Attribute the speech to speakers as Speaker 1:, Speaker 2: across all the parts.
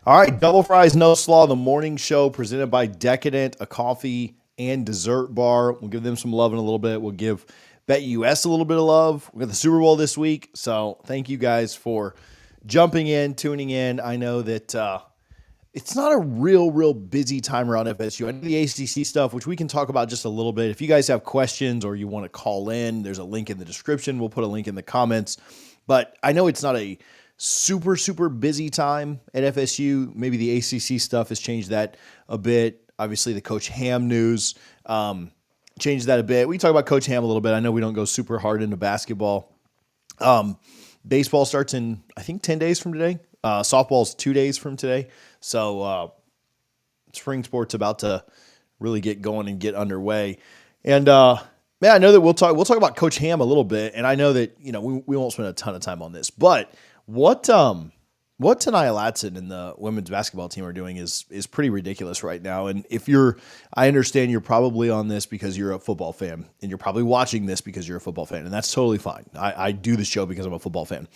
Speaker 1: All right, Double Fries No Slaw, the morning show presented by Decadent, a coffee and dessert bar. We'll give them some love in a little bit. We'll give BetUS a little bit of love. We got the Super Bowl this week, so thank you guys for jumping in, tuning in. I know that it's not a real busy time around FSU. I know the ACC stuff, which we can talk about just a little bit. If you guys have questions or you want to call in, there's a link in the description. We'll put a link in the comments. But I know it's not a super busy time at FSU. Maybe the ACC stuff has changed that a bit. Obviously, the Coach Ham news changed that a bit. We can talk about Coach Ham a little bit. I know we don't go super hard into basketball. Baseball starts in, I think, 10 days from today. Softball's 2 days from today. So spring sports about to really get going and get underway. And man, I know that we'll talk about Coach Ham a little bit. And I know that, we won't spend a ton of time on this, but what Tanaya Latson and the women's basketball team are doing is pretty ridiculous right now. And I understand you're probably on this because you're a football fan, and you're probably watching this because you're a football fan, and that's totally fine. I do the show because I'm a football fan.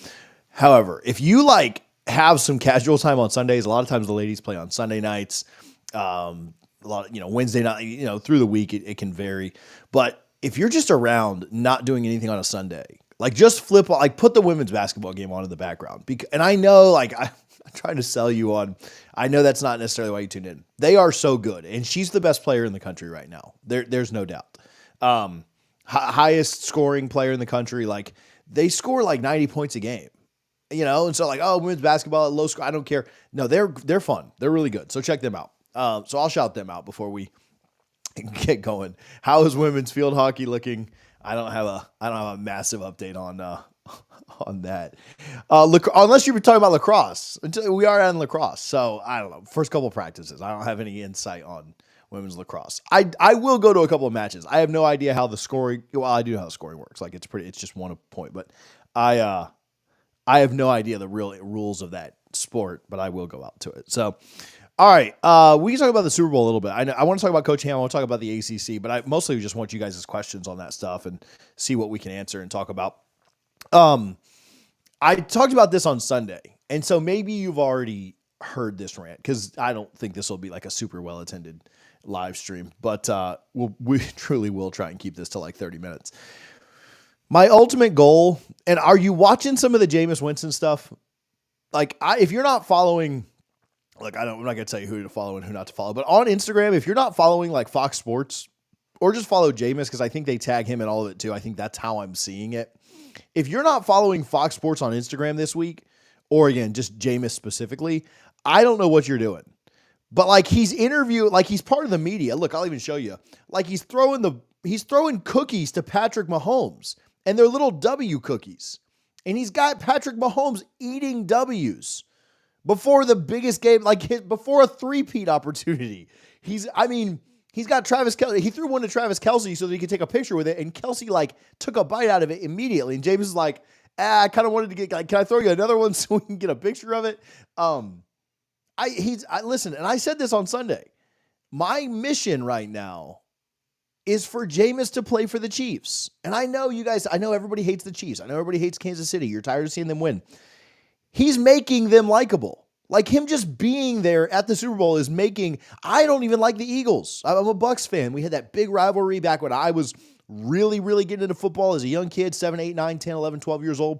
Speaker 1: However, if you have some casual time on Sundays, a lot of times the ladies play on Sunday nights, a lot of, Wednesday night, through the week it can vary. But if you're just around not doing anything on a Sunday, just flip, put the women's basketball game on in the background. And I know, I'm trying to sell you on, I know that's not necessarily why you tune in. They are so good, and she's the best player in the country right now. There's no doubt. Highest scoring player in the country. They score 90 points a game, and so women's basketball at low score, I don't care. No, they're fun. They're really good. So check them out. So I'll shout them out before we get going. How is women's field hockey looking? I don't have a massive update on that. Unless you were talking about lacrosse. Until we are on lacrosse. So I don't know. First couple of practices. I don't have any insight on women's lacrosse. I will go to a couple of matches. I have no idea how the scoring, I do know how the scoring works. It's just one point, but I have no idea the real rules of that sport, but I will go out to it. So, all right, we can talk about the Super Bowl a little bit. I want to talk about Coach Ham. I want to talk about the ACC, but I mostly just want you guys' questions on that stuff and see what we can answer and talk about. I talked about this on Sunday, and so maybe you've already heard this rant because I don't think this will be a super well-attended live stream, but we truly will try and keep this to 30 minutes. My ultimate goal, and are you watching some of the Jameis Winston stuff? If you're not following... I'm not going to tell you who to follow and who not to follow, but on Instagram, if you're not following Fox Sports, or just follow Jameis, because I think they tag him in all of it too. I think that's how I'm seeing it. If you're not following Fox Sports on Instagram this week, or again, just Jameis specifically, I don't know what you're doing. But he's he's part of the media. Look, I'll even show you. He's throwing cookies to Patrick Mahomes, and they're little W cookies. And he's got Patrick Mahomes eating W's before the biggest game, before a three-peat opportunity. He's got Travis Kelce. He threw one to Travis Kelce so that he could take a picture with it, and Kelce took a bite out of it immediately. And James is I kind of wanted to get, can I throw you another one so we can get a picture of it? Listen, and I said this on Sunday. My mission right now is for Jameis to play for the Chiefs. And I know everybody hates the Chiefs. I know everybody hates Kansas City. You're tired of seeing them win. He's making them likable. Him just being there at the Super Bowl is making... I don't even like the Eagles. I'm a Bucs fan. We had that big rivalry back when I was really getting into football as a young kid, 7, 8, 9, 10, 11, 12 years old.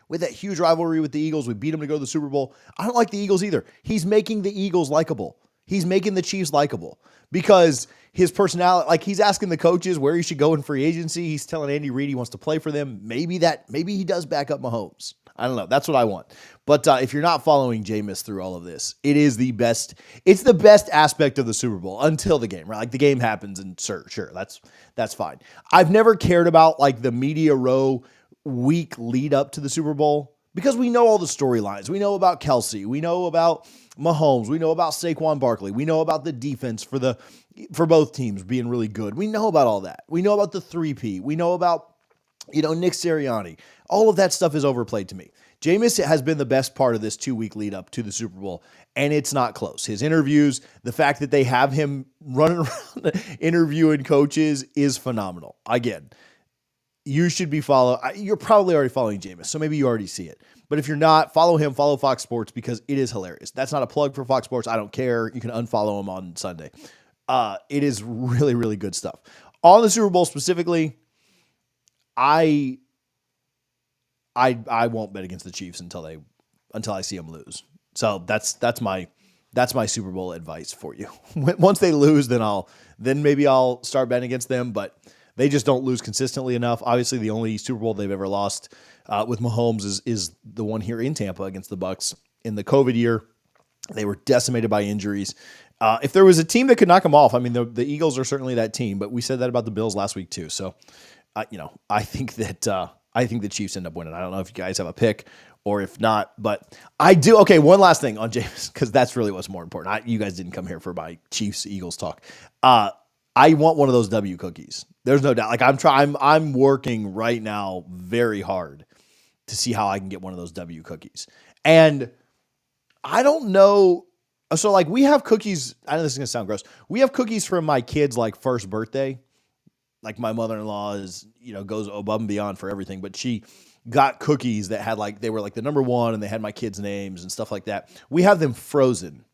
Speaker 1: With that huge rivalry with the Eagles, we beat them to go to the Super Bowl. I don't like the Eagles either. He's making the Eagles likable. He's making the Chiefs likable because his personality, he's asking the coaches where he should go in free agency. He's telling Andy Reid he wants to play for them. Maybe he does back up Mahomes. I don't know. That's what I want. But if you're not following Jameis through all of this, it is the best. It's the best aspect of the Super Bowl until the game, right? The game happens, and sure, that's fine. I've never cared about the media row week lead up to the Super Bowl because we know all the storylines. We know about Kelce. We know about Mahomes. We know about Saquon Barkley. We know about the defense for both teams being really good. We know about all that. We know about the 3P. We know about Nick Sirianni. All of that stuff is overplayed to me. Jameis has been the best part of this 2-week lead up to the Super Bowl, and it's not close. His interviews, the fact that they have him running around interviewing coaches is phenomenal. Again, you should be you're probably already following Jameis, so maybe you already see it. But if you're not, follow him, follow Fox Sports, because it is hilarious. That's not a plug for Fox Sports. I don't care. You can unfollow him on Sunday. It is really, really good stuff. On the Super Bowl specifically, I won't bet against the Chiefs until I see them lose. So that's my Super Bowl advice for you. Once they lose, then maybe I'll start betting against them, but they just don't lose consistently enough. Obviously, the only Super Bowl they've ever lost with Mahomes is the one here in Tampa against the Bucs in the COVID year. They were decimated by injuries. If there was a team that could knock them off, I mean, the Eagles are certainly that team, but we said that about the Bills last week too. So, I think the Chiefs end up winning. I don't know if you guys have a pick or if not, but I do. Okay, one last thing on Jameis, because that's really what's more important. You guys didn't come here for my Chiefs-Eagles talk. I want one of those W cookies. There's no doubt. Like I'm working right now very hard to see how I can get one of those W cookies. And I don't know. So like we have cookies. I know this is gonna sound gross. We have cookies from my kids' like first birthday. Like my mother-in-law is, goes above and beyond for everything, but she got cookies that had they were like the number one and they had my kids' names and stuff like that. We have them frozen.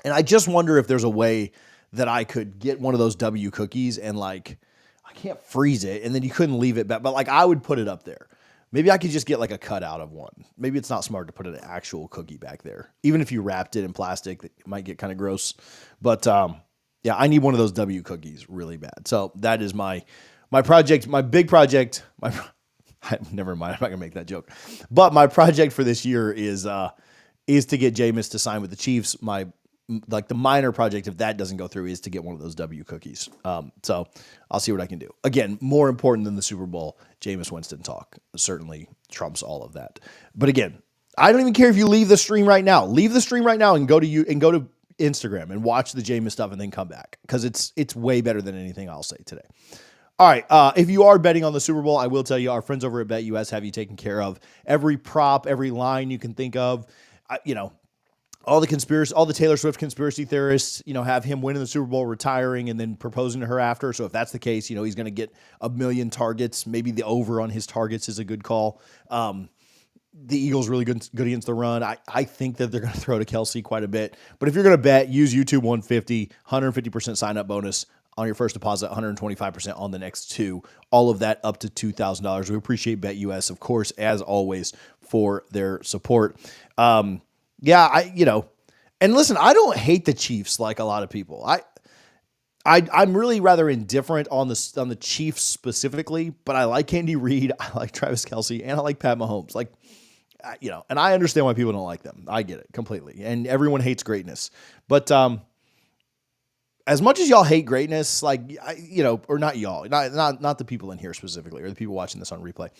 Speaker 1: And I just wonder if there's a way that I could get one of those W cookies and I can't freeze it and then you couldn't leave it back, but I would put it up there. Maybe I could just get a cutout of one. Maybe it's not smart to put an actual cookie back there. Even if you wrapped it in plastic, it might get kind of gross. But yeah, I need one of those W cookies really bad. So that is my project, my big project. Never mind, I'm not gonna make that joke. But my project for this year is to get Jameis to sign with the Chiefs. The minor project, if that doesn't go through, is to get one of those W cookies. So I'll see what I can do. Again, more important than the Super Bowl, Jameis Winston talk certainly trumps all of that. But again, I don't even care if you leave the stream right now. Leave the stream right now and go to Instagram and watch the Jameis stuff and then come back, because it's way better than anything I'll say today. All right, if you are betting on the Super Bowl, I will tell you our friends over at BetUS have you taken care of. Every prop, every line you can think of, all the Taylor Swift conspiracy theorists, have him winning the Super Bowl, retiring, and then proposing to her after. So if that's the case, he's going to get 1 million targets. Maybe the over on his targets is a good call. The Eagles really good against the run. I think that they're going to throw to Kelsey quite a bit. But if you're going to bet, use YouTube 150, 150% sign-up bonus on your first deposit, 125% on the next two. All of that up to $2,000. We appreciate BetUS, of course, as always, for their support. Yeah, and listen, I don't hate the Chiefs like a lot of people. I'm really rather indifferent on the Chiefs specifically, but I like Andy Reid, I like Travis Kelce, and I like Pat Mahomes. And I understand why people don't like them. I get it completely. And everyone hates greatness. But as much as y'all hate greatness, or not y'all, not the people in here specifically, or the people watching this on replay.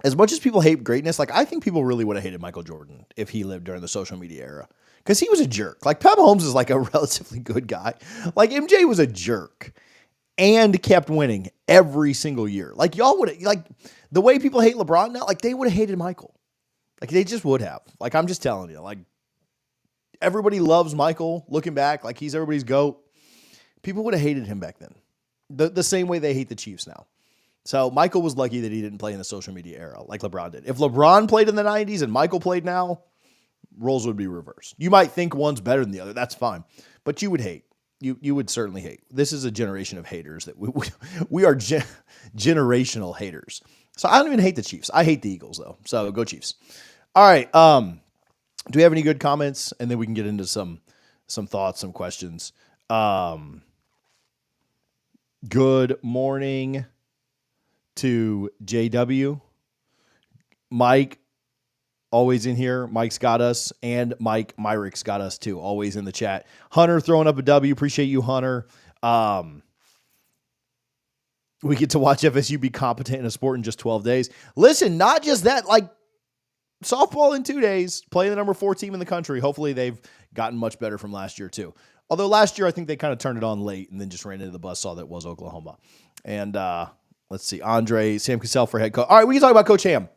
Speaker 1: As much as people hate greatness, I think people really would have hated Michael Jordan if he lived during the social media era, because he was a jerk. Pat Mahomes is a relatively good guy. MJ was a jerk and kept winning every single year. Y'all would have, the way people hate LeBron now, they would have hated Michael. They just would have. I'm just telling you, everybody loves Michael looking back, he's everybody's GOAT. People would have hated him back then. The same way they hate the Chiefs now. So Michael was lucky that he didn't play in the social media era like LeBron did. If LeBron played in the 90s and Michael played now, roles would be reversed. You might think one's better than the other. That's fine. But you would hate. You would certainly hate. This is a generation of haters that we are generational haters. So I don't even hate the Chiefs. I hate the Eagles, though. So go Chiefs. All right. Do we have any good comments? And then we can get into some thoughts, some questions. Good morning to JW. Mike, always in here. Mike's got us, and Mike Myrick's got us too, always in the chat. Hunter throwing up a W. Appreciate you, Hunter. We get to watch FSU be competent in a sport in just 12 days. Listen, not just that, softball in 2 days, playing the number 4 team in the country. Hopefully they've gotten much better from last year too. Although last year I think they kind of turned it on late and then just ran into the buzzsaw that was Oklahoma. And let's see, Andre, Sam Cassell for head coach. All right, we can talk about Coach Ham.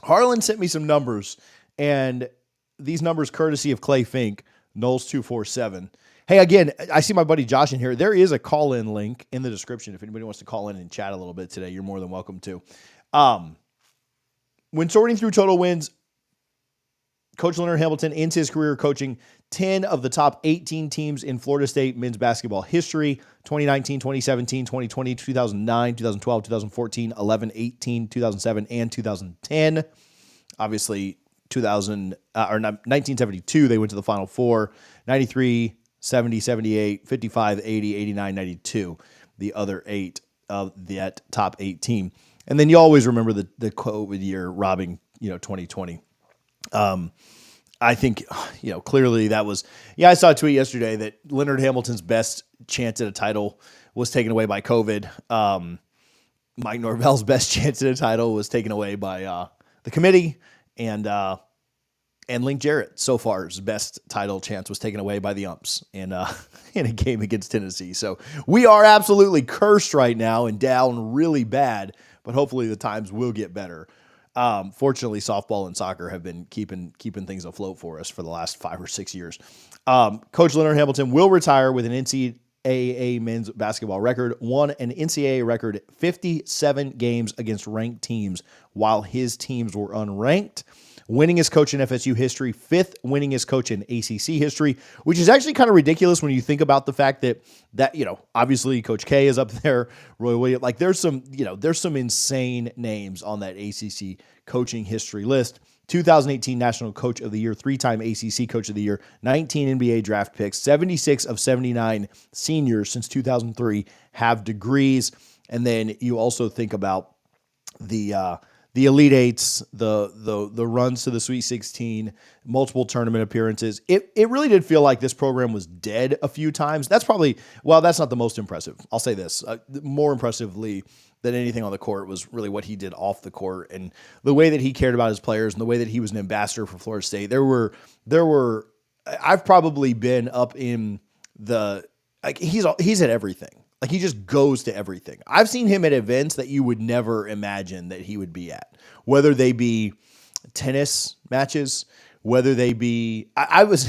Speaker 1: Harlan sent me some numbers, and these numbers courtesy of Clay Fink, Knowles 247. Hey, again, I see my buddy Josh in here. There is a call-in link in the description. If anybody wants to call in and chat a little bit today, you're more than welcome to. When sorting through total wins, Coach Leonard Hamilton ends his career coaching 10 of the top 18 teams in Florida State men's basketball history: 2019, 2017, 2020, 2009, 2012, 2014, 11, 18, 2007, and 2010. Obviously, 1972, they went to the Final Four. 93, 70, 78, 55, 80, 89, 92, the other 8 of that top 18. And then you always remember the COVID year robbing, 2020. I think, clearly that was, I saw a tweet yesterday that Leonard Hamilton's best chance at a title was taken away by COVID. Mike Norvell's best chance at a title was taken away by the committee, and Link Jarrett, so far, his best title chance was taken away by the umps in a game against Tennessee. So we are absolutely cursed right now and down really bad, but hopefully the times will get better. Fortunately, softball and soccer have been keeping things afloat for us for the last 5 or 6 years. Coach Leonard Hamilton will retire with an NCAA men's basketball record, won an NCAA record 57 games against ranked teams while his teams were unranked. Winningest coach in FSU history, 5th winningest coach in ACC history, which is actually kind of ridiculous when you think about the fact that obviously Coach K is up there, Roy Williams, like there's some insane names on that ACC coaching history list. 2018 National Coach of the Year, 3-time ACC Coach of the Year, 19 NBA draft picks, 76 of 79 seniors since 2003 have degrees. And then you also think about the Elite Eights, the runs to the Sweet 16, multiple tournament appearances. It really did feel like this program was dead a few times. That's not the most impressive. I'll say this. More impressively than anything on the court was really what he did off the court and the way that he cared about his players and the way that he was an ambassador for Florida State. I've probably been up in he's at everything. Like, he just goes to everything. I've seen him at events that you would never imagine that he would be at, whether they be tennis matches, whether they be, I was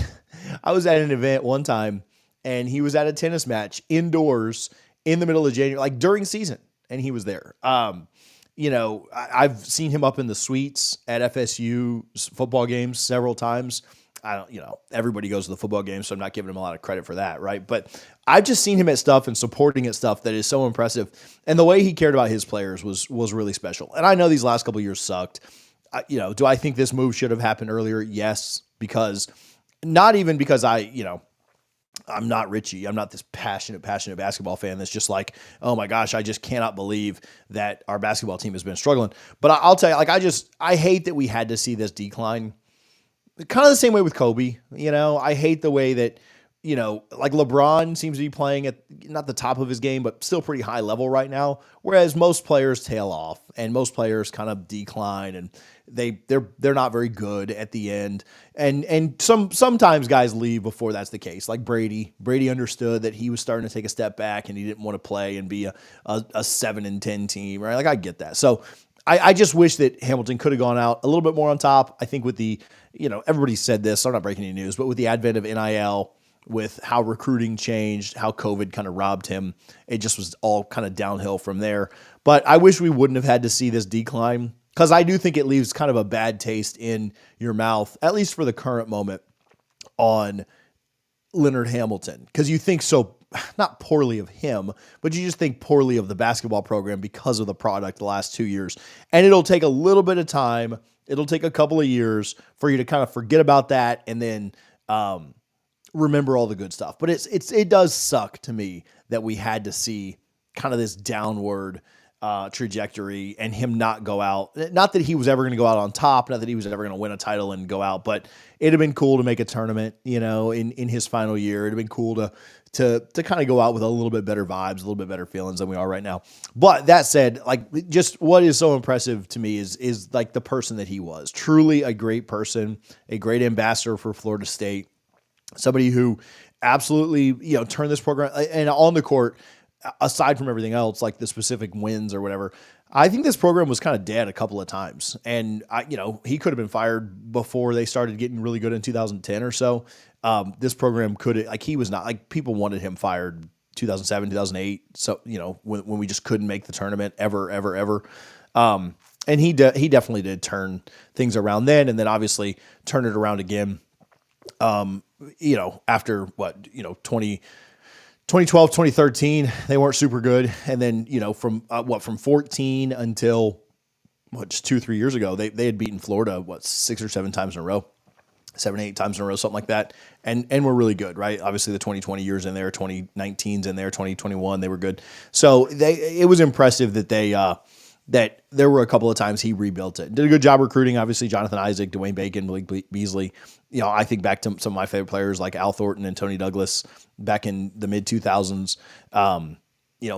Speaker 1: at an event one time and he was at a tennis match indoors in the middle of January, like during season, and he was there. I've seen him up in the suites at FSU football games several times. Everybody goes to the football game, so I'm not giving him a lot of credit for that, right? But I've just seen him at stuff and supporting at stuff that is so impressive. And the way he cared about his players was really special. And I know these last couple of years sucked. Do I think this move should have happened earlier? Yes, because not even because I'm not Richie. I'm not this passionate basketball fan that's just like, oh my gosh, I just cannot believe that our basketball team has been struggling. But I'll tell you, I hate that we had to see this decline. Kind of the same way with Kobe. I hate the way that, like LeBron seems to be playing at not the top of his game, but still pretty high level right now. Whereas most players tail off and most players kind of decline and they're not very good at the end. And sometimes guys leave before that's the case. Like Brady. Brady understood that he was starting to take a step back and he didn't want to play and be a 7-10 team, right? Like, I get that. So I just wish that Hamilton could have gone out a little bit more on top. I think with the, everybody said this, so I'm not breaking any news, but with the advent of NIL, with how recruiting changed, how COVID kind of robbed him, it just was all kind of downhill from there. But I wish we wouldn't have had to see this decline, because I do think it leaves kind of a bad taste in your mouth, at least for the current moment, on Leonard Hamilton, because you think so, not poorly of him, but you just think poorly of the basketball program because of the product the last 2 years. And it'll take a little bit of time. It'll take a couple of years for you to kind of forget about that and then remember all the good stuff. But it does suck to me that we had to see kind of this downward trajectory and him not go out. Not that he was ever going to go out on top, not that he was ever going to win a title and go out, but it'd have been cool to make a tournament, in his final year. It'd have been cool to kind of go out with a little bit better vibes, a little bit better feelings than we are right now. But that said, like, just what is so impressive to me is like the person that he was. Truly a great person, a great ambassador for Florida State, somebody who absolutely, turned this program and on the court, aside from everything else, like the specific wins or whatever, I think this program was kind of dead a couple of times, and he could have been fired before they started getting really good in 2010 or so. This program could he was not people wanted him fired 2007, 2008. So when we just couldn't make the tournament ever. And he definitely did turn things around then, and then obviously turn it around again. After 2012, 2013, they weren't super good. And then, from 14 until just 2-3 years ago, they had beaten Florida, 6 or 7 times in a row, 7, 8 times in a row, something like that. And we're really good, right? Obviously the 2020 years in there, 2019's in there, 2021, they were good. So it was impressive that that there were a couple of times he rebuilt it. Did a good job recruiting, obviously, Jonathan Isaac, Dwayne Bacon, Malik Beasley. I think back to some of my favorite players like Al Thornton and Tony Douglas back in the mid-2000s.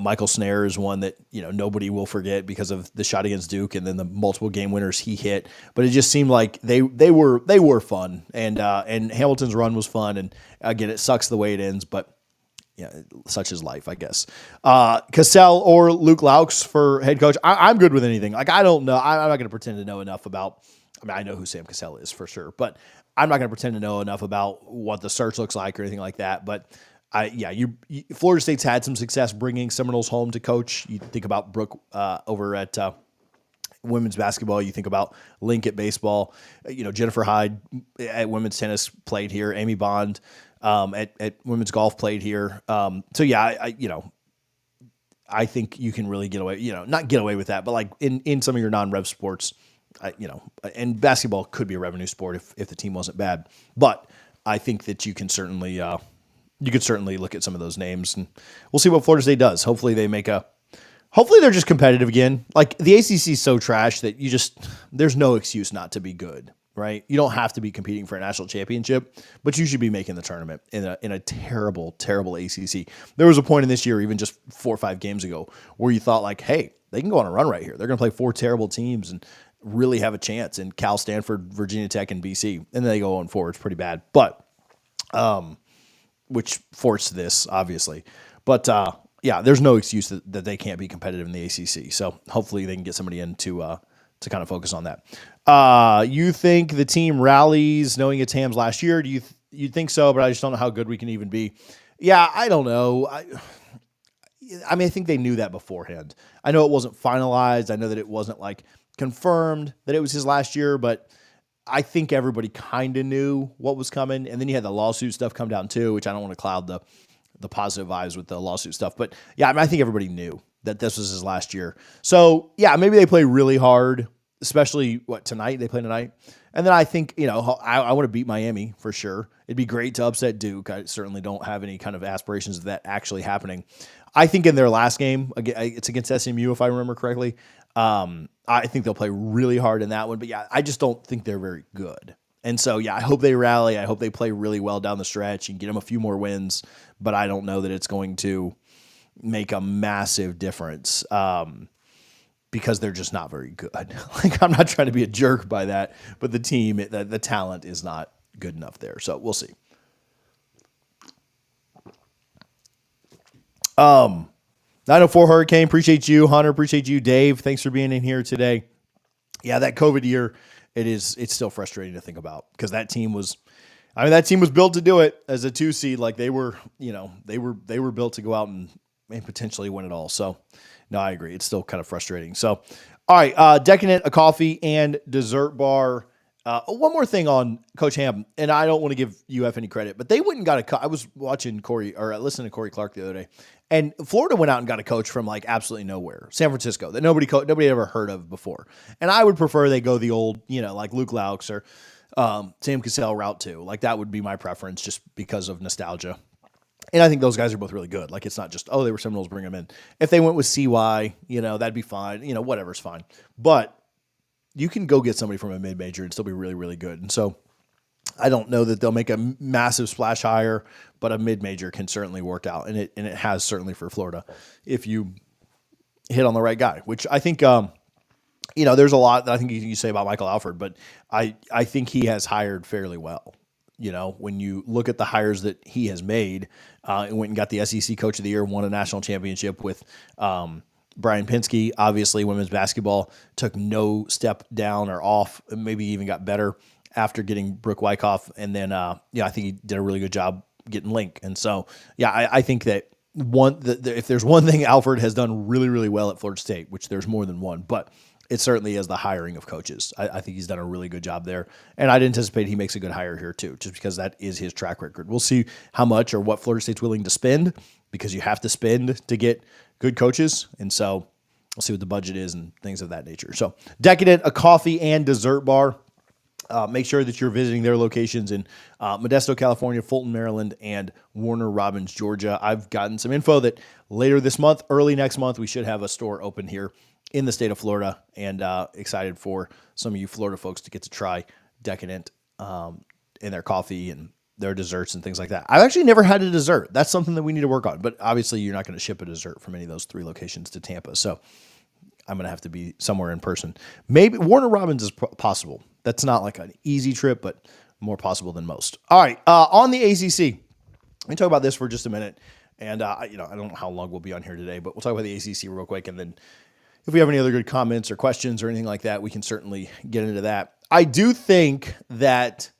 Speaker 1: Michael Snare is one that, nobody will forget because of the shot against Duke and then the multiple game winners he hit. But it just seemed like they were fun. And Hamilton's run was fun. And again, it sucks the way it ends, but such is life, I guess. Cassell or Luke Laux for head coach. I'm good with anything. I don't know. I'm not going to pretend to know enough about. I know who Sam Cassell is for sure, but I'm not going to pretend to know enough about what the search looks like or anything like that. But Florida State's had some success bringing Seminoles home to coach. You think about Brooke over at women's basketball. You think about Link at baseball. Jennifer Hyde at women's tennis played here. Amy Bond. At women's golf played here. I think you can really get away, not get away with that, but in some of your non-rev sports, and basketball could be a revenue sport if the team wasn't bad, but I think that you could certainly look at some of those names, and we'll see what Florida State does. Hopefully they're just competitive again. The ACC is so trash that there's no excuse not to be good. Right? You don't have to be competing for a national championship, but you should be making the tournament in a terrible, terrible ACC. There was a point in this year, even just 4 or 5 games ago, where you thought hey, they can go on a run right here. They're going to play 4 terrible teams and really have a chance in Cal, Stanford, Virginia Tech, and BC. And then they go on forward. It's pretty bad, but which forced this, obviously. But there's no excuse that they can't be competitive in the ACC. So hopefully they can get somebody in to kind of focus on that. You think the team rallies knowing it's Ham's last year? Do you think so? But I just don't know how good we can even be. Yeah, I don't know. I think they knew that beforehand. I know it wasn't finalized. I know that it wasn't confirmed that it was his last year, but I think everybody kind of knew what was coming. And then you had the lawsuit stuff come down too, which I don't want to cloud the positive vibes with the lawsuit stuff. But yeah, I think everybody knew that this was his last year. So yeah, maybe they play really hard. Especially tonight, they play tonight. And then I think, I want to beat Miami for sure. It'd be great to upset Duke. I certainly don't have any kind of aspirations of that actually happening. I think in their last game, it's against SMU, if I remember correctly. I think they'll play really hard in that one. But yeah, I just don't think they're very good. And so, yeah, I hope they rally. I hope they play really well down the stretch and get them a few more wins. But I don't know that it's going to make a massive difference. Because they're just not very good. I'm not trying to be a jerk by that, but the team, the talent is not good enough there. So we'll see. 904 Hurricane, appreciate you. Hunter, appreciate you. Dave, thanks for being in here today. Yeah, that COVID year, it's still frustrating to think about because that team was built to do it as a 2 seed. They were built to go out and potentially win it all. So no, I agree. It's still kind of frustrating. So, all right, Decadent, a coffee and dessert bar. One more thing on Coach Ham, and I don't want to give UF any credit, but they went and got I was watching listening to Corey Clark the other day, and Florida went out and got a coach from absolutely nowhere, San Francisco, that nobody ever heard of before. And I would prefer they go the old, Luke Laux or Sam Cassell route too. That would be my preference just because of nostalgia. And I think those guys are both really good. It's not just, they were Seminoles, bring them in. If they went with CY, that'd be fine. Whatever's fine. But you can go get somebody from a mid-major and still be really, really good. And so I don't know that they'll make a massive splash hire, but a mid-major can certainly work out. And it has certainly for Florida if you hit on the right guy, which I think, there's a lot that I think you say about Michael Alford, but I think he has hired fairly well. When you look at the hires that he has made, and went and got the SEC Coach of the Year, won a national championship with Brian Pinsky, obviously women's basketball took no step down or off, maybe even got better after getting Brooke Wyckoff. And then, I think he did a really good job getting Link. And so, I think that if there's one thing Alfred has done really, really well at Florida State, which there's more than one, but it certainly is the hiring of coaches. I think he's done a really good job there. And I'd anticipate he makes a good hire here too, just because that is his track record. We'll see how much or what Florida State's willing to spend, because you have to spend to get good coaches. And so we'll see what the budget is and things of that nature. So Decadent, a coffee and dessert bar. Make sure that you're visiting their locations in Modesto, California, Fulton, Maryland, and Warner Robins, Georgia. I've gotten some info that later this month, early next month, we should have a store open here in the state of Florida, and excited for some of you Florida folks to get to try Decadent in their coffee and their desserts and things like that. I've actually never had a dessert. That's something that we need to work on, but obviously you're not going to ship a dessert from any of those 3 locations to Tampa, so I'm going to have to be somewhere in person. Maybe Warner Robins is possible. That's not like an easy trip, but more possible than most. All right, on the ACC, let me talk about this for just a minute, and I don't know how long we'll be on here today, but we'll talk about the ACC real quick, and then if we have any other good comments or questions or anything like that, we can certainly get into that. I do think that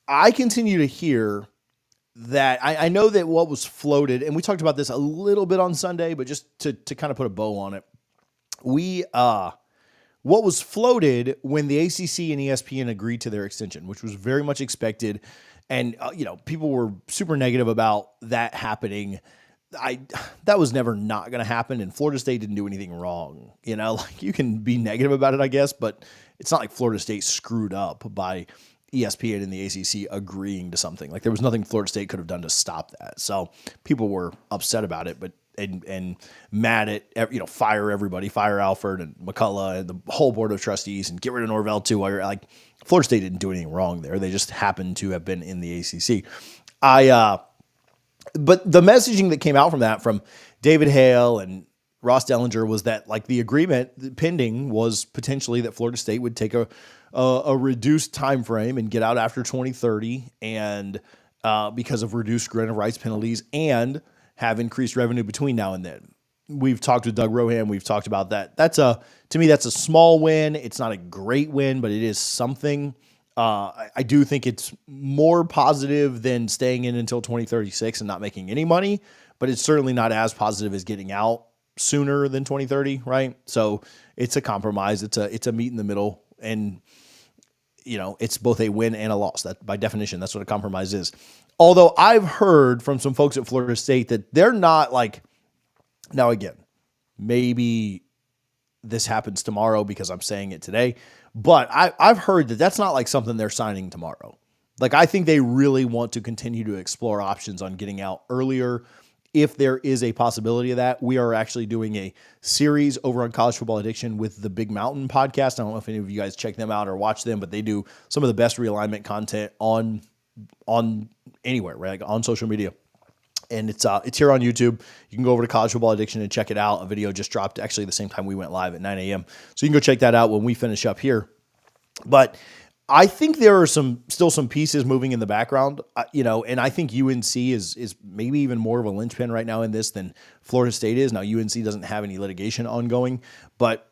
Speaker 1: I continue to hear that I know that what was floated, and we talked about this a little bit on Sunday, but just to kind of put a bow on it, what was floated when the ACC and ESPN agreed to their extension, which was very much expected, and people were super negative about that happening. That was never not going to happen, and Florida State didn't do anything wrong. You can be negative about it, I guess, but it's not like Florida State screwed up by ESPN and the ACC agreeing to something. Like, there was nothing Florida State could have done to stop that. So people were upset about it, but and mad at fire everybody, fire Alfred and McCullough and the whole board of trustees, and get rid of Norvell too. While you're like, Florida State didn't do anything wrong there. They just happened to have been in the ACC. But the messaging that came out from David Hale and Ross Dellinger was that, like, the agreement pending was potentially that Florida State would take a reduced time frame and get out after 2030, and because of reduced grant of rights penalties, and have increased revenue between now and then. We've talked with Doug Rohan. We've talked about that. To me, that's a small win. It's not a great win, but it is something. I do think it's more positive than staying in until 2036 and not making any money, but it's certainly not as positive as getting out sooner than 2030, right? So it's a compromise. It's a meet in the middle, and it's both a win and a loss. That, by definition, that's what a compromise is. Although I've heard from some folks at Florida State that they're not like, now again, maybe this happens tomorrow because I'm saying it today, but I've heard that that's not like something they're signing tomorrow. Like, I think they really want to continue to explore options on getting out earlier if there is a possibility of that. We are actually doing a series over on College Football Addiction with the Big Mountain podcast. I don't know if any of you guys check them out or watch them, but they do some of the best realignment content on anywhere, right? Like on social media. And it's here on YouTube. You can go over to College Football Addiction and check it out. A video just dropped actually the same time we went live at 9 a.m. So you can go check that out when we finish up here. But I think there are still some pieces moving in the background, and I think UNC is maybe even more of a linchpin right now in this than Florida State is. Now, UNC doesn't have any litigation ongoing, but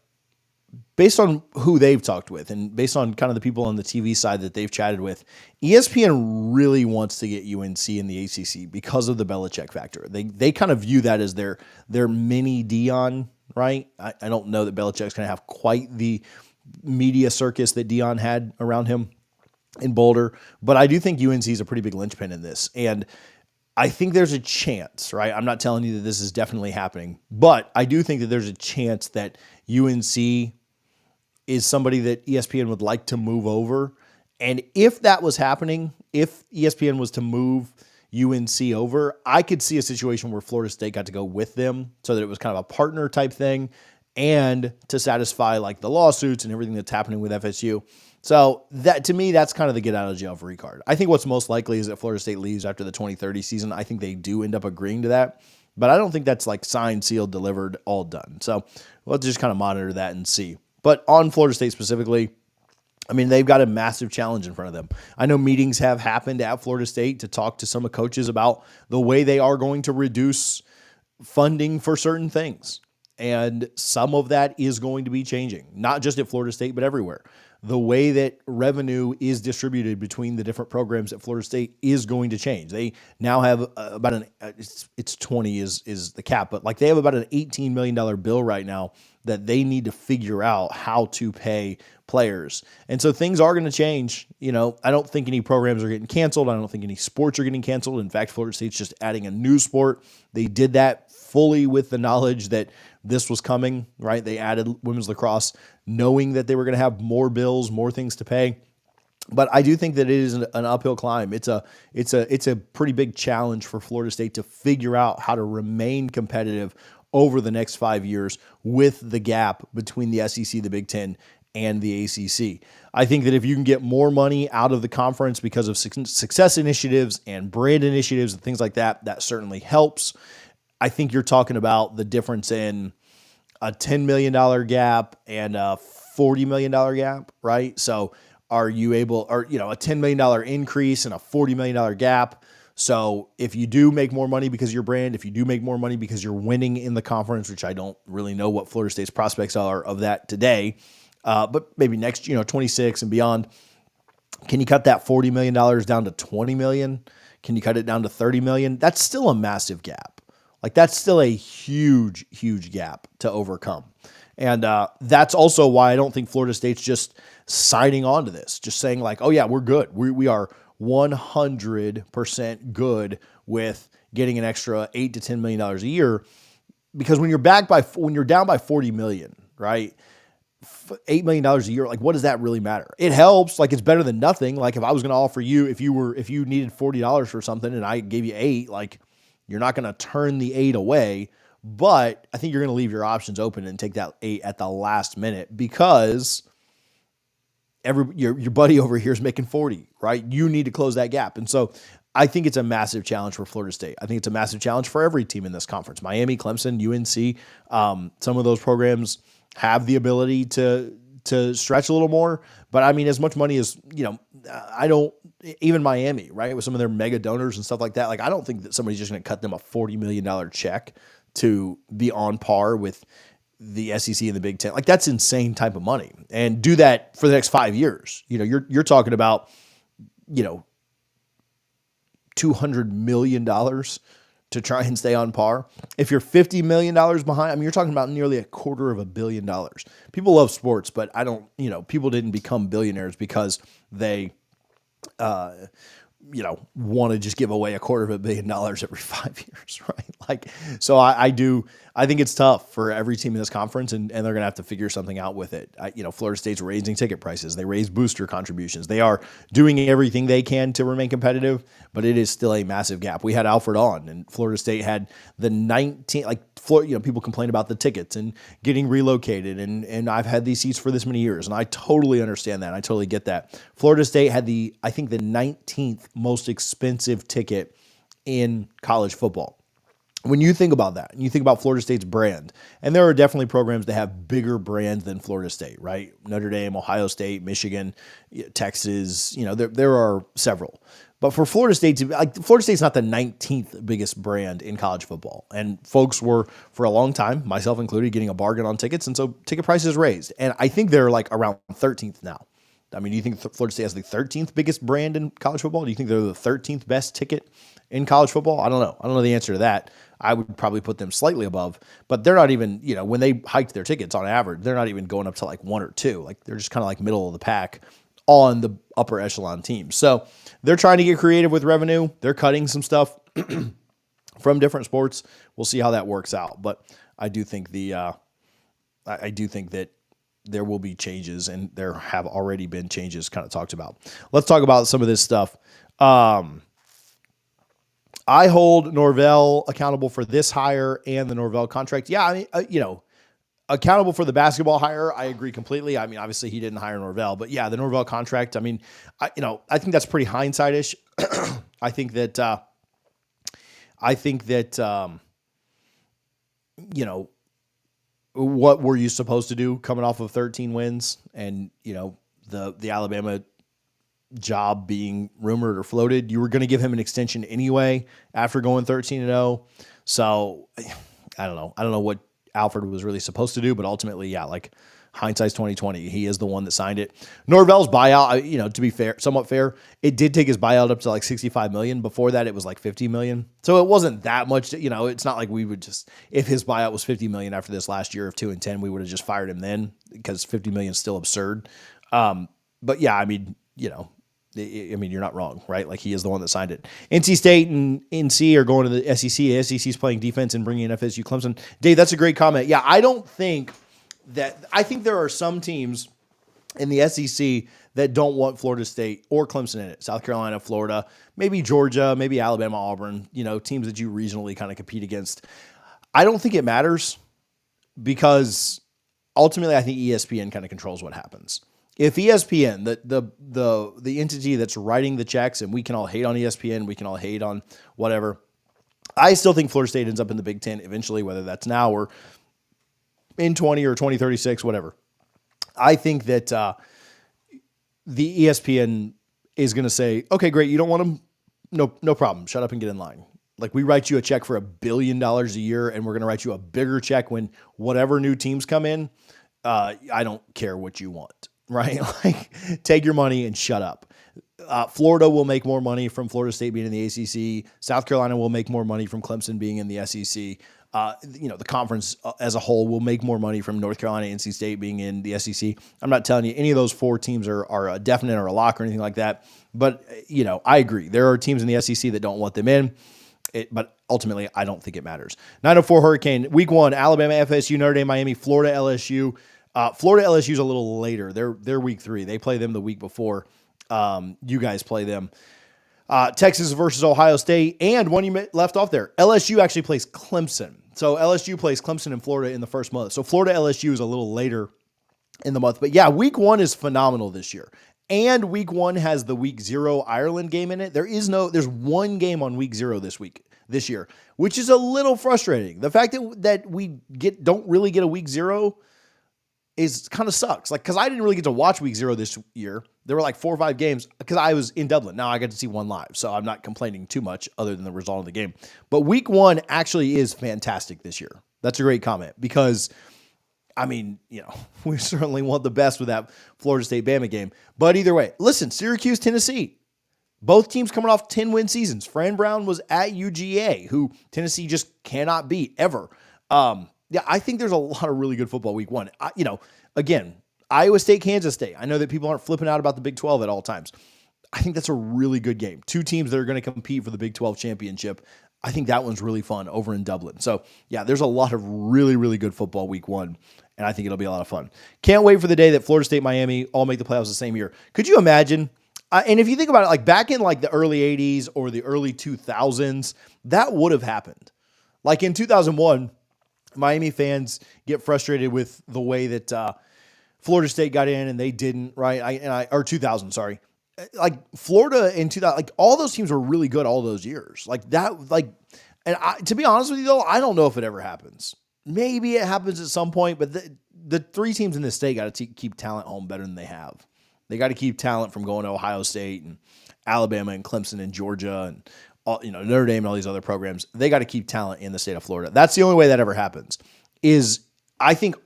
Speaker 1: based on who they've talked with and based on kind of the people on the TV side that they've chatted with, ESPN really wants to get UNC in the ACC because of the Belichick factor. They kind of view that as their mini Dion, right? I don't know that Belichick's going to have quite the media circus that Dion had around him in Boulder, but I do think UNC is a pretty big linchpin in this. And I think there's a chance, right? I'm not telling you that this is definitely happening, but I do think that there's a chance that UNC is somebody that ESPN would like to move over. And if that was happening, if ESPN was to move UNC over, I could see a situation where Florida State got to go with them so that it was kind of a partner type thing, and to satisfy like the lawsuits and everything that's happening with FSU. So that, to me, that's kind of the get out of jail free card. I think what's most likely is that Florida State leaves after the 2030 season. I think they do end up agreeing to that, but I don't think that's like signed, sealed, delivered, all done. So we'll just kind of monitor that and see. But on Florida State specifically, I mean, they've got a massive challenge in front of them. I know meetings have happened at Florida State to talk to some of coaches about the way they are going to reduce funding for certain things. And some of that is going to be changing, not just at Florida State, but everywhere. The way that revenue is distributed between the different programs at Florida State is going to change. They now have about it's 20 is the cap, but like they have about an $18 million bill right now that they need to figure out how to pay players. And so things are going to change. I don't think any programs are getting canceled. I don't think any sports are getting canceled. In fact, Florida State's just adding a new sport. They did that fully with the knowledge that this was coming, right? They added women's lacrosse knowing that they were going to have more bills, more things to pay. But I do think that it is an uphill climb. It's a pretty big challenge for Florida State to figure out how to remain competitive over the next 5 years with the gap between the SEC, the Big Ten, and the ACC. I think that if you can get more money out of the conference because of success initiatives and brand initiatives and things like that, that certainly helps. I think you're talking about the difference in a $10 million gap and a $40 million gap, right? So are you able, or, a $10 million increase and a $40 million gap? So if you do make more money because of your brand, if you do make more money because you're winning in the conference, which I don't really know what Florida State's prospects are of that today, but maybe next, 26 and beyond, can you cut that $40 million down to $20 million? Can you cut it down to $30 million? That's still a massive gap. Like that's still a huge, huge gap to overcome. And that's also why I don't think Florida State's just signing on to this, just saying like, oh yeah, we're good. We are 100% good with getting an extra $8 to $10 million a year. Because when you're down by $40 million, right? $8 million a year, like what does that really matter? It helps. Like it's better than nothing. Like if I was going to offer you, if you needed $40 for something and I gave you $8, like you're not going to turn the $8 away, but I think you're going to leave your options open and take that $8 at the last minute because your buddy over here is making $40, right? You need to close that gap. And so I think it's a massive challenge for Florida State. I think it's a massive challenge for every team in this conference. Miami, Clemson, UNC, some of those programs have the ability to stretch a little more. But I mean, as much money as, even Miami, right, with some of their mega donors and stuff like that, like I don't think that somebody's just going to cut them a $40 million check to be on par with the SEC and the Big Ten. Like that's insane type of money, and do that for the next 5 years. You're talking about, $200 million to try and stay on par. If you're $50 million behind, I mean, you're talking about nearly $250 million. People love sports, but people didn't become billionaires because they, want to just give away $250 million every 5 years, right? Like, so I think it's tough for every team in this conference, and they're going to have to figure something out with it. Florida State's raising ticket prices. They raise booster contributions. They are doing everything they can to remain competitive, but it is still a massive gap. We had Alfred on, and Florida State had the 19, people complain about the tickets and getting relocated, and I've had these seats for this many years, and I totally understand that. I totally get that. Florida State had the 19th most expensive ticket in college football. When you think about that, and you think about Florida State's brand, and there are definitely programs that have bigger brands than Florida State, right? Notre Dame, Ohio State, Michigan, Texas, there are several. But for Florida State, Florida State's not the 19th biggest brand in college football. And folks were, for a long time, myself included, getting a bargain on tickets, and so ticket prices raised. And I think they're like around 13th now. I mean, do you think Florida State has the 13th biggest brand in college football? Do you think they're the 13th best ticket in college football? I don't know. I don't know the answer to that. I would probably put them slightly above, but they're not even, when they hiked their tickets on average, they're not even going up to like 1 or 2. Like they're just kind of like middle of the pack on the upper echelon teams. So they're trying to get creative with revenue. They're cutting some stuff from different sports. We'll see how that works out. But I do think I do think that there will be changes, and there have already been changes kind of talked about. Let's talk about some of this stuff. I hold Norvell accountable for this hire and the Norvell contract. Yeah, I mean, accountable for the basketball hire, I agree completely. I mean, obviously he didn't hire Norvell, but yeah, the Norvell contract, I mean, I think that's pretty hindsight-ish. I think that, what were you supposed to do coming off of 13 wins and, the Alabama job being rumored or floated? You were going to give him an extension anyway after going 13-0. So I don't know. Alfred was really supposed to do, but ultimately, yeah, like hindsight's 2020. He is the one that signed it. Norvell's buyout, to be fair, somewhat fair, it did take his buyout up to like $65 million. Before that, it was like $50 million. So it wasn't that much. It's not like we would just, if his buyout was $50 million after this last year of 2-10, we would have just fired him then, because $50 million is still absurd. But yeah, I mean, you're not wrong, right? Like, he is the one that signed it. NC State and NC are going to the SEC. The SEC is playing defense and bringing in FSU Clemson. Dave, that's a great comment. Yeah, I think there are some teams in the SEC that don't want Florida State or Clemson in it. South Carolina, Florida, maybe Georgia, maybe Alabama, Auburn, teams that you regionally kind of compete against. I don't think it matters, because ultimately I think ESPN kind of controls what happens. If ESPN, the entity that's writing the checks, and we can all hate on ESPN, we can all hate on whatever, I still think Florida State ends up in the Big Ten eventually, whether that's now or in 20 or 2036, whatever. I think that the ESPN is going to say, okay, great, you don't want them? No problem. Shut up and get in line. Like, we write you a check for $1 billion a year, and we're going to write you a bigger check when whatever new teams come in. I don't care what you want, right? Like, take your money and shut up. Florida will make more money from Florida State being in the ACC. South Carolina will make more money from Clemson being in the SEC. The conference as a whole will make more money from North Carolina, NC State being in the SEC. I'm not telling you any of those four teams are a definite or a lock or anything like that. But, I agree. There are teams in the SEC that don't want them in. But ultimately, I don't think it matters. 904 Hurricane, week 1, Alabama, FSU, Notre Dame, Miami, Florida, LSU. Florida, LSU is a little later. They're week 3. They play them the week before. You guys play them. Texas versus Ohio State, and one you left off there. LSU actually plays Clemson. So LSU plays Clemson and Florida in the first month. So Florida LSU is a little later in the month. But yeah, week 1 is phenomenal this year. And week 1 has the week 0 Ireland game in it. There's one game on week 0 this year, which is a little frustrating. The fact that we don't really get a week 0 is kind of sucks. Like, cause I didn't really get to watch week 0 this year. There were like 4 or 5 games because I was in Dublin. Now I got to see one live. So I'm not complaining too much other than the result of the game, but week 1 actually is fantastic this year. That's a great comment, because we certainly want the best with that Florida State Bama game, but either way, listen, Syracuse, Tennessee, both teams coming off 10-win seasons. Fran Brown was at UGA, who Tennessee just cannot beat ever. Yeah, I think there's a lot of really good football week 1. Again, Iowa State, Kansas State. I know that people aren't flipping out about the Big 12 at all times. I think that's a really good game. 2 teams that are going to compete for the Big 12 championship. I think that one's really fun over in Dublin. So yeah, there's a lot of really, really good football week 1, and I think it'll be a lot of fun. Can't wait for the day that Florida State, Miami all make the playoffs the same year. Could you imagine? And if you think about it, like back in like the early 80s or the early 2000s, that would have happened. Like in 2001, Miami fans get frustrated with the way that Florida State got in and they didn't, right? Or 2000, sorry. Like Florida in 2000, like all those teams were really good all those years. Like that, to be honest with you though, I don't know if it ever happens. Maybe it happens at some point, but the 3 teams in the state got to keep talent home better than they have. They got to keep talent from going to Ohio State and Alabama and Clemson and Georgia and Notre Dame and all these other programs. They got to keep talent in the state of Florida. That's the only way that ever happens. I think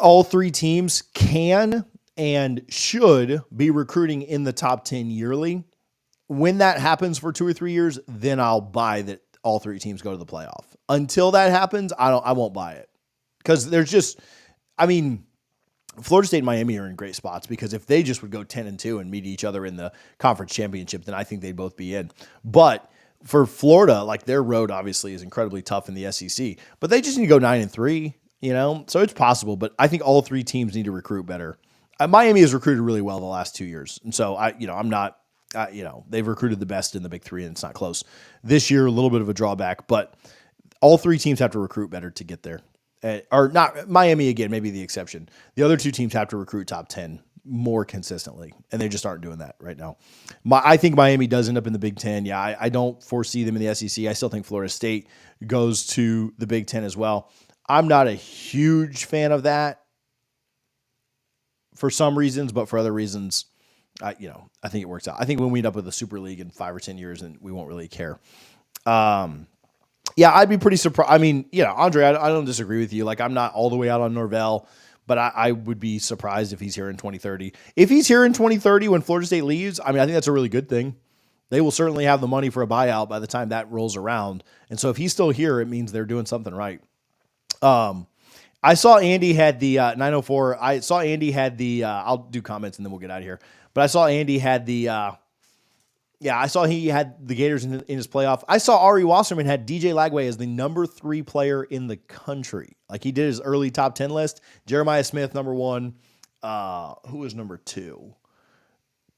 Speaker 1: all 3 teams can and should be recruiting in the top 10 yearly. When that happens for 2 or 3 years, then I'll buy that all 3 teams go to the playoff. Until that happens, I won't buy it, because there's just, Florida State and Miami are in great spots, because if they just would go 10-2 and meet each other in the conference championship, then I think they'd both be in. But for Florida, like their road obviously is incredibly tough in the SEC, but they just need to go 9-3, so it's possible. But I think all 3 teams need to recruit better. Miami has recruited really well the last 2 years. And so they've recruited the best in the Big 3 and it's not close. This year, a little bit of a drawback, but all 3 teams have to recruit better to get there. Or not Miami again, maybe the exception. The other 2 teams have to recruit top 10 more consistently, and they just aren't doing that right now. I think Miami does end up in the Big 10. Yeah, I don't foresee them in the SEC. I still think Florida State goes to the Big 10 as well. I'm not a huge fan of that for some reasons, but for other reasons, I think it works out. I think when we end up with a Super League in 5 or 10 years, and we won't really care. Yeah, I'd be pretty surprised. I mean, Andre, I don't disagree with you. Like, I'm not all the way out on Norvell, but I would be surprised if he's here in 2030. If he's here in 2030 when Florida State leaves, I mean, I think that's a really good thing. They will certainly have the money for a buyout by the time that rolls around. And so if he's still here, it means they're doing something right. I saw Andy had the 904. I saw Andy had the, I'll do comments and then we'll get out of here. But I saw Andy had the, I saw he had the Gators in his playoff. I saw Ari Wasserman had DJ Lagway as the number 3 player in the country. Like, he did his early top 10 list. Jeremiah Smith, number 1. Who was number 2?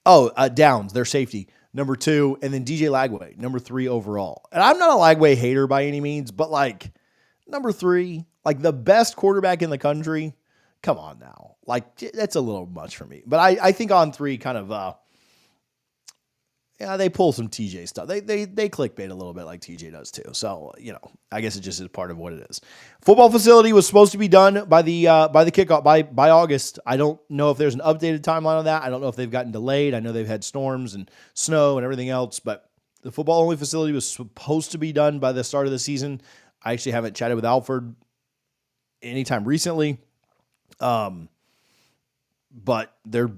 Speaker 1: Oh, Downs, their safety, number 2. And then DJ Lagway, number 3 overall. And I'm not a Lagway hater by any means, but like number 3, like the best quarterback in the country. Come on now. Like, that's a little much for me. But I think on 3 kind of, they pull some TJ stuff. They clickbait a little bit like TJ does too. So, I guess it just is part of what it is. Football facility was supposed to be done by the kickoff by August. I don't know if there's an updated timeline on that. I don't know if they've gotten delayed. I know they've had storms and snow and everything else, but the football only facility was supposed to be done by the start of the season. I actually haven't chatted with Alfred anytime recently. But they're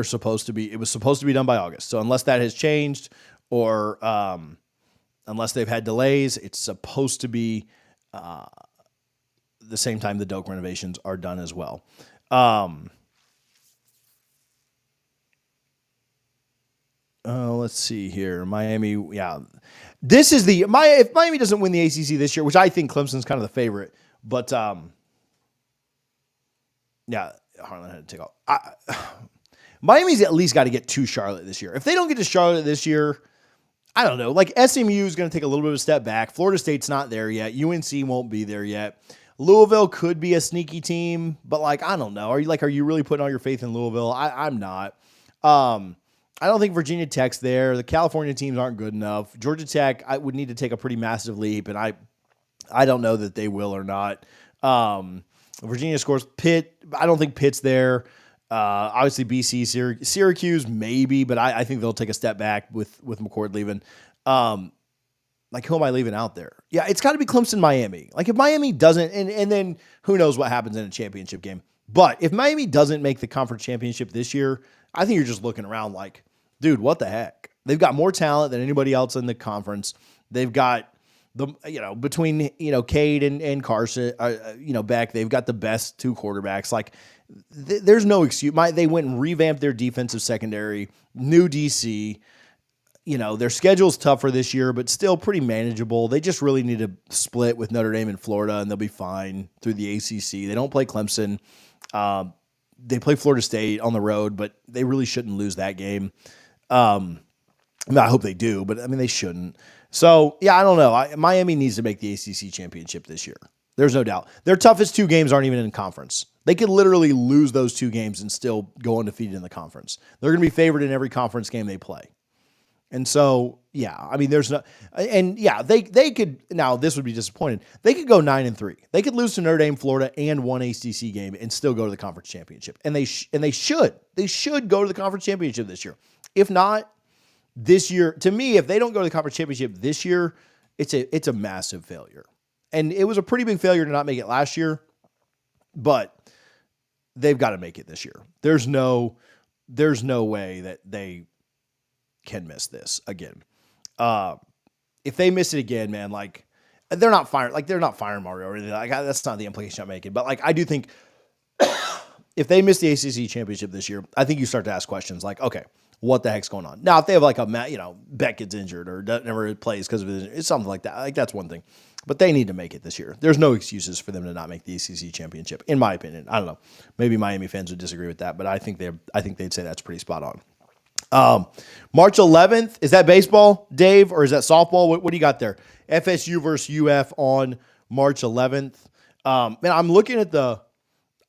Speaker 1: supposed to be, it was supposed to be done by August. So unless that has changed or, unless they've had delays, it's supposed to be, the same time the Doak renovations are done as well. Let's see here. Miami. Yeah. This is if Miami doesn't win the ACC this year, which I think Clemson's kind of the favorite, but, yeah, Harlan had to take off. Miami's at least got to get to Charlotte this year. If they don't get to Charlotte this year, I don't know. Like, SMU is going to take a little bit of a step back. Florida State's not there yet. UNC won't be there yet. Louisville could be a sneaky team, but like, I don't know. Are you really putting all your faith in Louisville? I'm not. I don't think Virginia Tech's there. The California teams aren't good enough. Georgia Tech, I would need to take a pretty massive leap, and I don't know that they will or not. Virginia scores. Pitt, I don't think Pitt's there. Obviously, BC, Syracuse, maybe, but I think they'll take a step back with McCord leaving. Like, who am I leaving out there? Yeah, it's got to be Clemson, Miami. Like, if Miami doesn't, and then who knows what happens in a championship game. But if Miami doesn't make the conference championship this year, I think you're just looking around like, dude, what the heck? They've got more talent than anybody else in the conference. They've got between, Cade and Carson, Beck, they've got the best 2 quarterbacks. Like, there's no excuse. They went and revamped their defensive secondary, new DC. Their schedule's tougher this year, but still pretty manageable. They just really need to split with Notre Dame and Florida, and they'll be fine through the ACC. They don't play Clemson. They play Florida State on the road, but they really shouldn't lose that game. I hope they do, but they shouldn't. So, yeah, I don't know. Miami needs to make the ACC championship this year. There's no doubt. Their toughest 2 games aren't even in conference. They could literally lose those 2 games and still go undefeated in the conference. They're going to be favored in every conference game they play. And so, yeah, there's no, and yeah, they could, now this would be disappointing. They could go 9-3. They could lose to Notre Dame, Florida, and 1 ACC game and still go to the conference championship. And they should go to the conference championship this year. If not, this year, to me, if they don't go to the conference championship this year, it's a massive failure. And it was a pretty big failure to not make it last year, but they've got to make it this year. There's no way that they can miss this again. If they miss it again, man, like, they're not firing Mario or anything. Like, that's not the implication I'm making. But like, I do think if they miss the ACC championship this year, I think you start to ask questions like, okay, what the heck's going on? Now, if they have like Beck gets injured or never plays because of it, it's something like that. Like, that's one thing. But they need to make it this year. There's no excuses for them to not make the ACC championship, in my opinion. I don't know. Maybe Miami fans would disagree with that, but I think they'd say that's pretty spot on. March 11th, is that baseball, Dave, or is that softball? What do you got there? FSU versus UF on March 11th. Man, I'm looking at the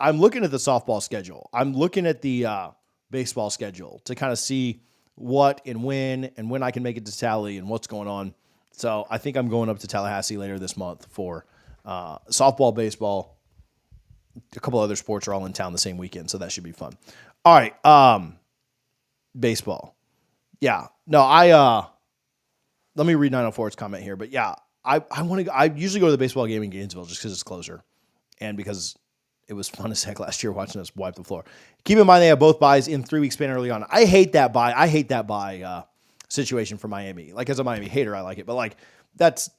Speaker 1: softball schedule. I'm looking at the baseball schedule to kind of see what and when I can make it to Tally and what's going on. So I think I'm going up to Tallahassee later this month for softball, baseball. A couple other sports are all in town the same weekend, so that should be fun. All right, baseball. Yeah. No, let me read 904's comment here, but yeah, I want to. I usually go to the baseball game in Gainesville just because it's closer, and because it was fun as heck last year watching us wipe the floor. Keep in mind they have both buys in 3 week span early on. I hate that buy. I hate that buy situation for Miami. Like as a Miami hater, I like it, but like that's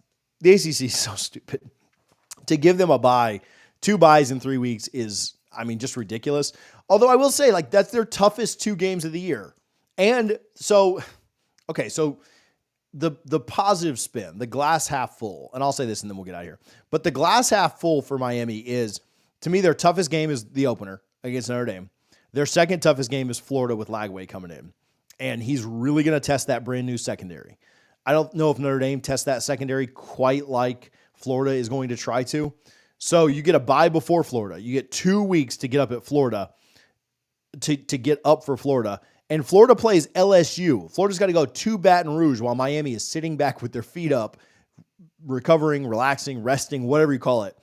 Speaker 1: the ACC is so stupid. To give them a buy, 2 buys in 3 weeks is, I mean, just ridiculous. Although I will say, like, that's their toughest 2 games of the year. And so, okay, so the positive spin, the glass half full, and I'll say this and then we'll get out of here. But the glass half full for Miami is, to me, their toughest game is the opener against Notre Dame. Their second toughest game is Florida with Lagway coming in. And he's really going to test that brand new secondary. I don't know if Notre Dame tests that secondary quite like Florida is going to try to. So you get a bye before Florida. You get 2 weeks to get up at Florida, to get up for Florida. And Florida plays LSU. Florida's got to go to Baton Rouge while Miami is sitting back with their feet up, recovering, relaxing, resting, whatever you call it.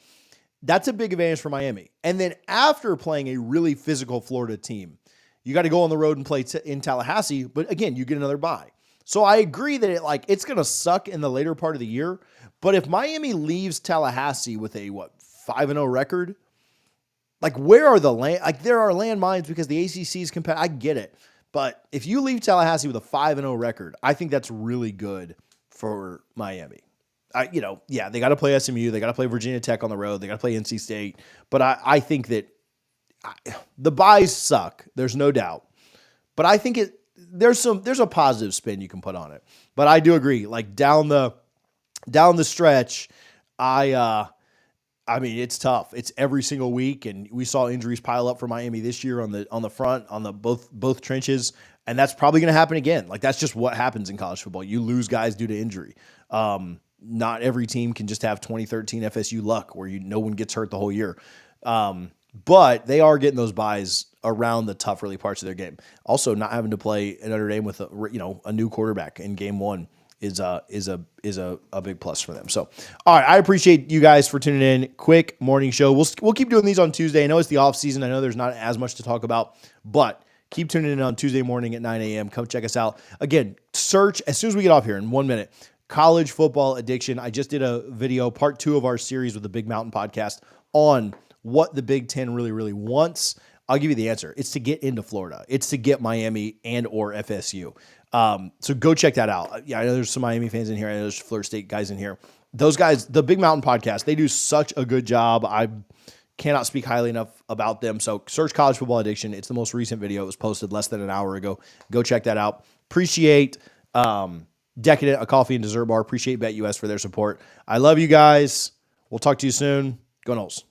Speaker 1: That's a big advantage for Miami. And then after playing a really physical Florida team, you got to go on the road and play in Tallahassee. But again, you get another bye. So I agree that it's going to suck in the later part of the year. But if Miami leaves Tallahassee with a 5-0 record, like where are the land? Like there are landmines because the ACC is competitive. I get it. But if you leave Tallahassee with a 5-0 record, I think that's really good for Miami. They got to play SMU. They got to play Virginia Tech on the road. They got to play NC State. But I think that the buys suck. There's no doubt. But I think there's a positive spin you can put on it. But I do agree. Like down the stretch, I mean, it's tough. It's every single week, and we saw injuries pile up for Miami this year on the front, on the both trenches, and that's probably going to happen again. Like that's just what happens in college football. You lose guys due to injury. Not every team can just have 2013 FSU luck where no one gets hurt the whole year. But they are getting those buys around the tough early parts of their game. Also, not having to play Notre Dame with a new quarterback in game 1 is a big plus for them. So, all right, I appreciate you guys for tuning in. Quick morning show. We'll keep doing these on Tuesday. I know it's the off season. I know there's not as much to talk about, but keep tuning in on Tuesday morning at 9 a.m. Come check us out. Again, search as soon as we get off here in 1 minute. College football addiction. I just did a video, part 2 of our series with the Big Mountain podcast on what the Big Ten really, really wants. I'll give you the answer. It's to get into Florida. It's to get Miami and or FSU. So go check that out. Yeah, I know there's some Miami fans in here. I know there's Florida State guys in here. Those guys, the Big Mountain podcast, they do such a good job. I cannot speak highly enough about them. So search College Football Addiction. It's the most recent video. It was posted less than an hour ago. Go check that out. Appreciate Decadent, a coffee and dessert bar. Appreciate BetUS for their support. I love you guys. We'll talk to you soon. Go Noles.